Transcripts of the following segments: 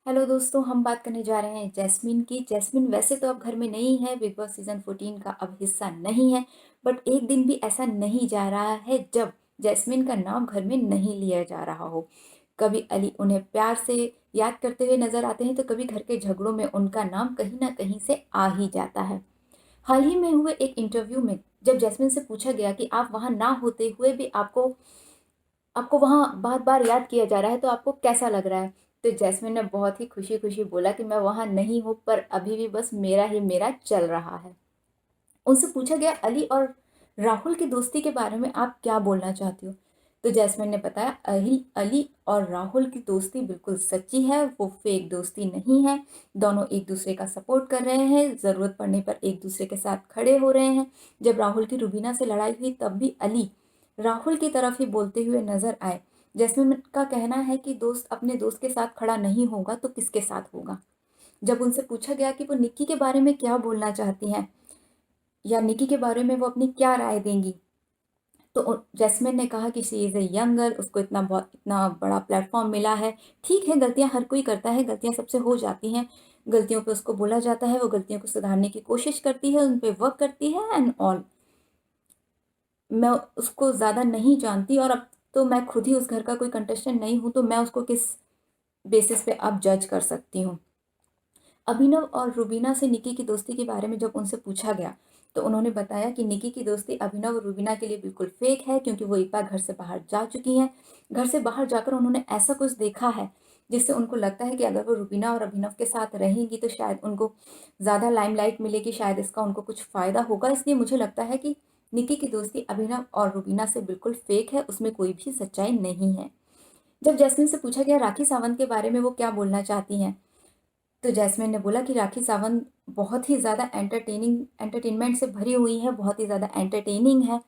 Hello दोस्तों, हम बात करने जा रहे हैं जैस्मिन की। जैस्मिन वैसे तो अब घर में नहीं है, बिग बॉस सीज़न 14 का अब हिस्सा नहीं है, बट एक दिन भी ऐसा नहीं जा रहा है जब जैस्मिन का नाम घर में नहीं लिया जा रहा हो। कभी अली उन्हें प्यार से याद करते हुए नज़र आते हैं, तो कभी घर के झगड़ों में उनका नाम कहीं न कहीं से आ ही जाता है। हाल ही में हुए एक इंटरव्यू में जब जैस्मिन से पूछा गया कि आप वहाँ ना होते हुए भी आपको आपको वहाँ बार-बार याद किया जा रहा है, तो आपको कैसा लग रहा है? तो जैस्मिन ने बहुत ही खुशी-खुशी बोला कि मैं वहाँ नहीं हूँ, पर अभी भी बस मेरा ही मेरा चल रहा है। उनसे पूछा गया अली और राहुल की दोस्ती के बारे में आप क्या बोलना चाहती हो? तो जैस्मिन ने बताया अली अली और राहुल की दोस्ती बिल्कुल सच्ची है, वो फेक दोस्ती नहीं है। दोनों एक-दूसरे का सपोर्ट कर रहे हैं, ज़रूरत पड़ने पर एक-दूसरे के साथ खड़े हो रहे हैं। जब राहुल की रुबीना से लड़ाई हुई तब भी अली राहुल की तरफ ही बोलते हुए नज़र आए। जैस्मिन का कहना है कि दोस्त अपने दोस्त के साथ खड़ा नहीं होगा तो किसके साथ होगा? जब उनसे पूछा गया कि वो निक्की के बारे में क्या बोलना चाहती हैं या निक्की के बारे में वो अपनी क्या राय देंगी, तो जैस्मिन ने कहा कि she is a young girl, उसको इतना बड़ा प्लेटफॉर्म मिला है। ठीक है, गलतियां हर कोई करता है, गलतियां सबसे हो जाती हैं। गलतियों पे उसको बोला जाता है, वो गलतियों को सुधारने की कोशिश करती है, उन पे वर्क करती है एंड ऑल। मैं उसको ज़्यादा नहीं जानती और अब तो मैं खुद ही उस घर का कोई कंटेस्टेंट नहीं हूँ, तो मैं उसको किस बेसिस पे अब जज कर सकती हूँ। अभिनव और रुबीना से निकी की दोस्ती के बारे में जब उनसे पूछा गया, तो उन्होंने बताया कि निकी की दोस्ती अभिनव और रुबीना के लिए बिल्कुल फेक है, क्योंकि वो एक बार घर से बाहर जा चुकी हैं। घर से बाहर जाकर उन्होंने ऐसा कुछ देखा है, जिससे उनको लगता है कि अगर वो रुबीना और अभिनव के साथ रहेंगी, तो शायद उनको ज़्यादा लाइमलाइट मिलेगी, शायद इसका उनको कुछ फ़ायदा होगा। इसलिए मुझे लगता है कि निकी की दोस्ती अभिनव और रुबीना से बिल्कुल फेक है, उसमें कोई भी सच्चाई नहीं है। जब जैस्मिन से पूछा गया राखी सावंत के बारे में वो क्या बोलना चाहती हैं, तो जैस्मिन ने बोला कि राखी सावंत बहुत ही ज़्यादा एंटरटेनमेंट से भरी हुई है, बहुत ही ज़्यादा एंटरटेनिंग है।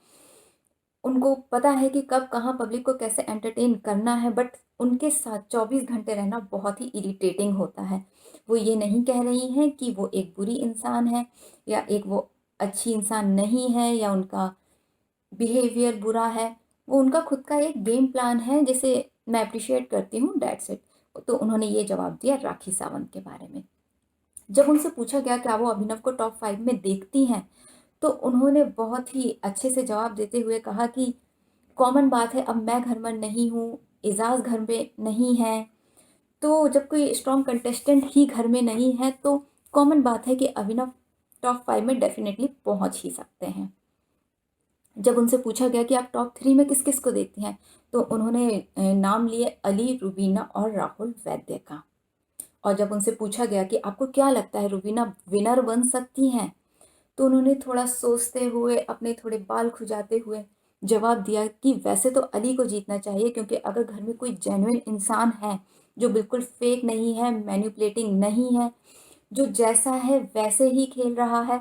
उनको पता है कि कब कहाँ पब्लिक को कैसे एंटरटेन करना है, बट उनके साथ 24 घंटे रहना बहुत ही इरिटेटिंग होता है। वो ये नहीं कह रही हैं कि वो एक बुरी इंसान है या एक वो अच्छी इंसान नहीं है या उनका बिहेवियर बुरा है। वो उनका खुद का एक गेम प्लान है, जिसे मैं अप्रिशिएट करती हूँ, दैट्स इट। तो उन्होंने ये जवाब दिया राखी सावंत के बारे में। जब उनसे पूछा गया क्या वो अभिनव को टॉप 5 में देखती हैं, तो उन्होंने बहुत ही अच्छे से जवाब देते हुए कहा कि कॉमन बात है, अब मैं घर में नहीं हूँ, एजाज घर में नहीं है, तो जब कोई स्ट्रॉन्ग कंटेस्टेंट ही घर में नहीं है, तो कॉमन बात है कि अभिनव टॉप 5 में डेफिनेटली पहुंच ही सकते हैं। जब उनसे पूछा गया कि आप टॉप 3 में किस किस को देखती हैं, तो उन्होंने नाम लिए अली, रुबीना और राहुल वैद्य का। और जब उनसे पूछा गया कि आपको क्या लगता है रुबीना विनर बन सकती हैं, तो उन्होंने थोड़ा सोचते हुए, अपने थोड़े बाल खुजाते हुए जवाब दिया कि वैसे तो अली को जीतना चाहिए, क्योंकि अगर घर में कोई जेन्युइन इंसान है जो बिल्कुल फेक नहीं है, मैनिपुलेटिंग नहीं है, जो जैसा है वैसे ही खेल रहा है,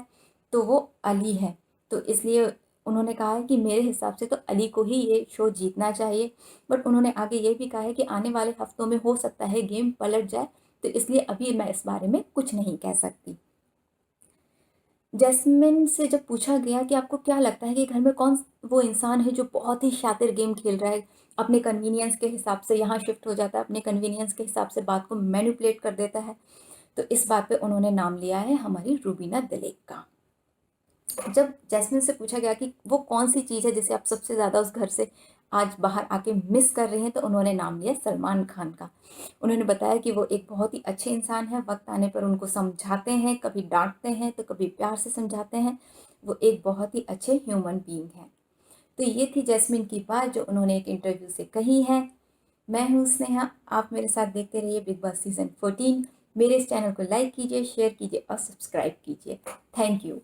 तो वो अली है। तो इसलिए उन्होंने कहा है कि मेरे हिसाब से तो अली को ही ये शो जीतना चाहिए। बट उन्होंने आगे ये भी कहा है कि आने वाले हफ्तों में हो सकता है गेम पलट जाए, तो इसलिए अभी मैं इस बारे में कुछ नहीं कह सकती। जैस्मिन से जब पूछा गया कि आपको क्या लगता है कि घर में कौन वो इंसान है जो बहुत ही शातिर गेम खेल रहा है, अपने कन्वीनियंस के हिसाब से यहाँ शिफ्ट हो जाता है, अपने कन्वीनियंस के हिसाब से बात को मैनिपुलेट कर देता है, तो इस बात पे उन्होंने नाम लिया है हमारी रूबीना दिलीप का। जब जैस्मिन से पूछा गया कि वो कौन सी चीज़ है जिसे आप सबसे ज़्यादा उस घर से आज बाहर आके मिस कर रही हैं, तो उन्होंने नाम लिया सलमान खान का। उन्होंने बताया कि वो एक बहुत ही अच्छे इंसान हैं, वक्त आने पर उनको समझाते हैं, कभी डांटते हैं तो कभी प्यार से समझाते हैं। वो एक बहुत ही अच्छे ह्यूमन बीइंग हैं। तो ये थी जैस्मिन की बात जो उन्होंने एक इंटरव्यू से कही है। मैं हूँ स्नेहा, आप मेरे साथ देखते रहिए बिग बॉस सीज़न 14। मेरे इस चैनल को लाइक कीजिए, शेयर कीजिए और सब्सक्राइब कीजिए। Thank you.